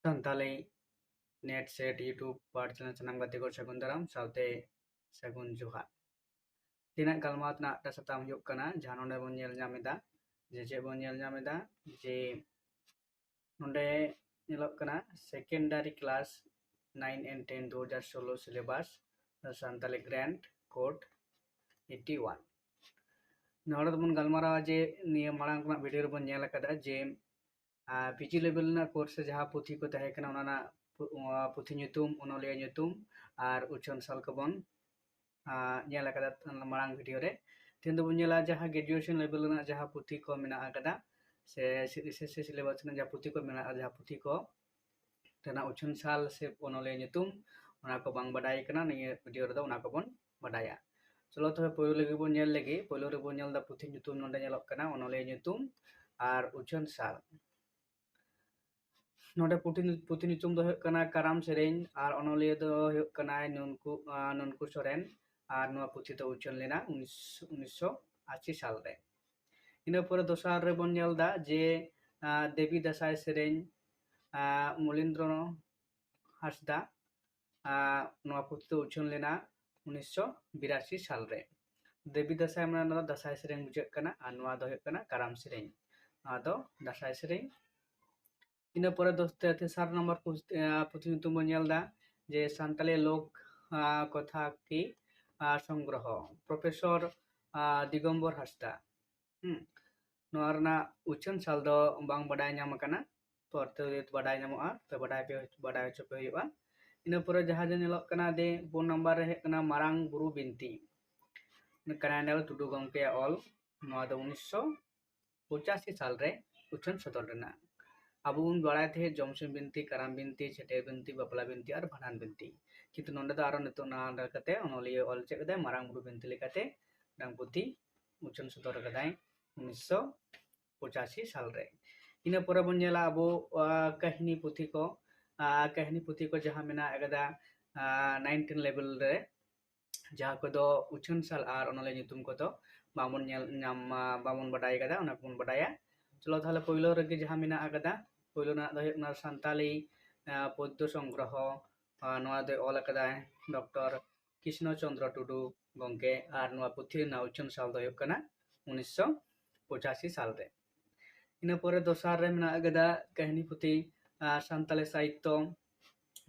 Santali net set YouTube पार channel सानाम गाते को सगुन दाराम साउते सगुन जोहार तीना गलमात ना टा सताम हुयुग कना जहां नोंडे बोन नेल ᱧᱟᱢᱮᱫᱟ जे बोन नेल ᱧᱟᱢᱮᱫᱟ जे नोंडे नेलक कना secondary class 9 and 10 2016 syllabus Santali grand code 81 नोंडे बोन गलमारा जे निया मांग ना वीडियो रे बोन नेल कदा जे पीजी लेवल ना कोर्स जहां पुथी को तहे कना ओना पुथी nyutum onolia nyutum ar uchon sal kebon nyala kada marang video re tindu bunyala jaha graduation level na jaha puthi ko mena akada se syllabus na jaha puthi ko mena jaha puthi ko tena uchon sal se onolia nyutum ona ko bang badai kana ni video re ona ko bon badaya chalo to poilo lagi bon nyel lagi poilo re bon nyel da puthi nyutum nonde nyalok kana onolia nyutum ar uchon sal नोडे पुथि निचुम दो कना काराम सेरेन और अनलिया दो कना ननकु सोरेन और नोआ पुथि दो उचन लेना 1980 साल रे इना पर दोसार रे बन नेलदा जे देवी दसाई सेरेन मलिंद्र हासदा नोआ पुथि दो उचन लेना 1982 साल रे देवी दसाई माने दसाई सेरेन बुझे कना और नोआ दो कना काराम सेरेन आदो दसाई सेरेन ina pore doste तेसार नंबर पुथि nyutum bon nyelda je santali lok kotha ki संग्रह प्रोफेसर दिगम्बर हासदा नोआ रना उछन साल दो बांग बाडाय ᱧᱟᱢ kana परते बाडाय ᱧᱟᱢᱚᱜᱼᱟ तो बाडाय हᱚᱪᱚ पे हुयुगा ina pore jaha je nyelok kana de bon number re hek kana marang buru binti kananel tudu gongke ol नोआ दो 1985 साल रे उछन सदर रेना अब उन बड़ाई थे जमसिम बिनती कराम बिनती छेटे बिनती बपला बिनती और भाडान बिनती किंतु नोंडे दो आरो नितो ना रकते ओनलिए ऑल चेक दे मारांग बुरु बिनती लेकाते डांग पुथि उचन सदर कदाय 1985 साल रे इना परे बन नेला अबो कहानी पुथि को जहां मेना एकदा 19 लेवल रे जहां को दो उचन साल आर ओनले nyutum को दो बामन नाम बामन बडाय कदा ओना कोन बडाया चलो ताहले पहिलो रे जहां मेना akada पहिलो ना दो ना संताली पद्य संग्रह नोआ दो ऑल akada डॉक्टर कृष्ण चंद्र टुडू गंके आर नोआ पुथि ना उचन साल दो कना 1985 साल रे ina pore dosar re मेना akada कहानी पुथि संताली साहित्य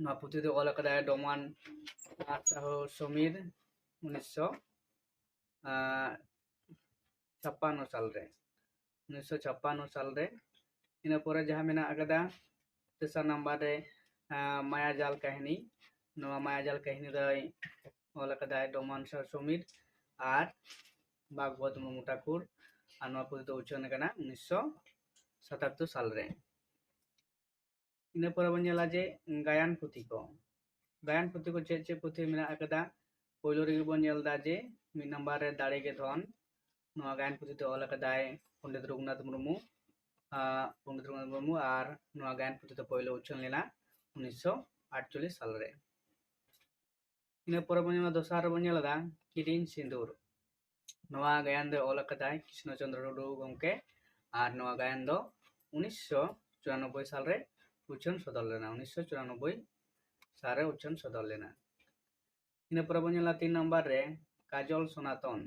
नोआ पुथि दो ऑल akada डोमान साहो समीर 1956 साल रे 1956 साल रे ina pore jaha mena akada तेसर नंबर रे माया जाल कहानी नोआ माया जाल कहानी दय ऑल akada डोमान साहो समीर आर भागवत मुर्मू ठाकुर आर नोआ पुथि दो उचन kana 1977 साल रे ina pore bon nyela je गायन पुथि को चे पुथि मेना akada पहिलो रे bon nyelda je मी नंबर रे दाड़े के धन नोआ गायन पुथि दो ऑल akada पंडित रघुनाथ मुर्मू और नोआ गायन पुथि दो पहिलो उचन लेना 1948 साल रे ina pore bon nyela दोसार bon nyelda Kiren सिंदूर नोआ गायन दो ऑल akada कृष्ण चंद्र टुडू गंके और नोआ गायन दो 1994 साल रे उचन सदर लेना 1994 साल रे उचन सदर लेना ina pore bon nyela 3 number रे काजल सनातन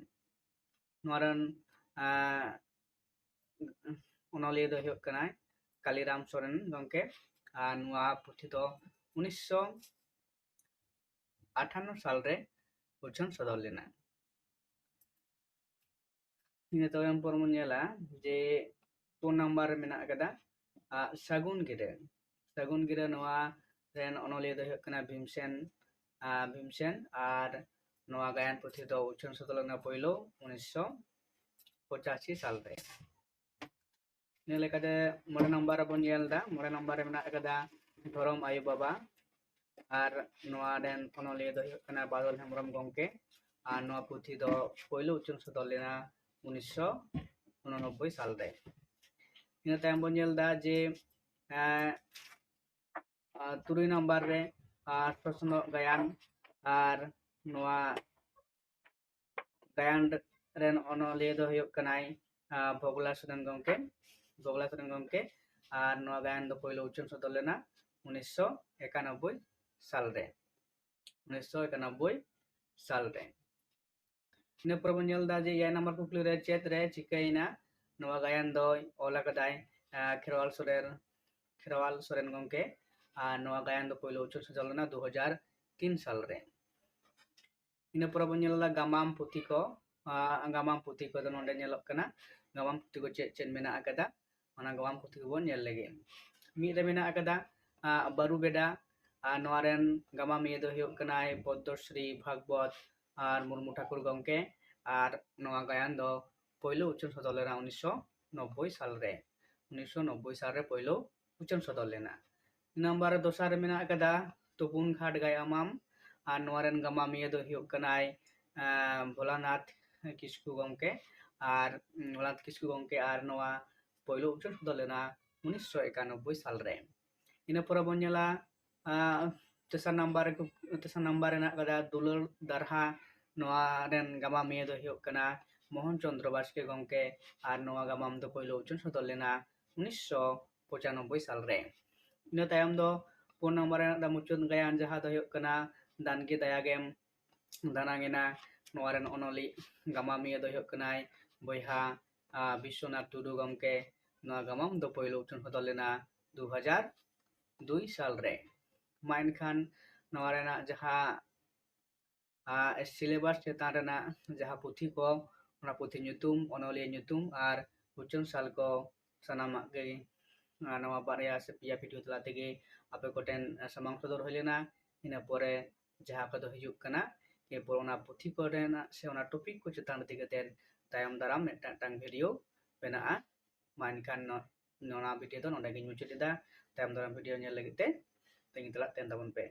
नोरन ओनलिए दो हुयुग कनाय कालीराम सोरेन गंके आर नोआ पुथि दो 1958 साल रे उचन सदर लेना ina तोयम पर mon nyela je 2 नंबर रे मेना akada सगुन गिरे नोआ रेन ओनलिए दो हुयुग कना भीमसेन आर नोआ गायन पुथि दो उचन सदर लेना पहिलो 1985 साल रे ina lekade मोड़े नंबर रे bon nyelda मोड़े नंबर रे मेना akada धरम आयु बाबा आर नोआ रेन ओनलिए दो हुयुग कना बादल हेमब्रम गंके आर नोआ पुथि दो पहिलो उचन सदर लेना 1989 साल रे ina tayam bon nyelda je 3 number रे प्रश्न गायन आर नोआ गायन रेन ओनलिए दो हुयुग कनाय भोगला सुदन गंके आर नोआ गायन दो पहिलो उचन सदर लेना 1991 साल रे 1991 साल रे ina pore bon nyel da je ya number kukli re chat re chikaina noa gayan do ola kadai kherwal soren gongke noa gayan do poilo uchur sajolna 2003 साल रे ina pore bon nyel gamam puthi ko do nonde nyelok kana gamam puthi ko chet mena akada ona gamam puthi ko bon nyel lagi mi re mena akada baru beda noaren gamam do huyuk kanai Poddoshree Bhagwat আর মুর্মু ঠাকুর গংকে আর নোয়া gain দ পয়লো উচ্চন সদল লেনা 1990 সাল রে 1990 সাল রে পয়লো উচ্চন সদল লেনা number দোসার মেনা কাদা তুপুন ঘাট গায়ামাম আর নোয়ারেন গামামিয়া দ huyuk kanai Bholanath Kisku গংকে আর ভোলানাথ কিসকু গংকে আর নোয়া পয়লো উচ্চন সদল লেনা 1991 সাল রে ina pora bonyala tesan number na kada dulur darha noa ren gamam me do huyuk kana Mohan Chandra Baske gongke ar noa gamam do poilo uchun sodol lena 1995 साल रे ina tayam do pon number da muchun gayan jaha do huyuk kana dangi dayagem danangena noa ren onoli gamam me do huyuk kanai boyha Bishwanath Tudu gongke noa gamam do poilo uchun sodol lena 2002 साल रे main khan noa rena jaha syllabus chetan rena jaha puthi ko ona puthi nyutum onolia nyutum ar uchun sal ko sanamak ge nawa barya se pia video tala tege ape koten samang sodor hoilena ina pore jaha ko do hiyuk kana ke por ona puthi ko rena se ona topic ko chetan tege ten tayam daram metang video benaa main khan nona video do nonda ge nyuchut ida tayam daram video nyel lagi te tengi telat ten tabun pe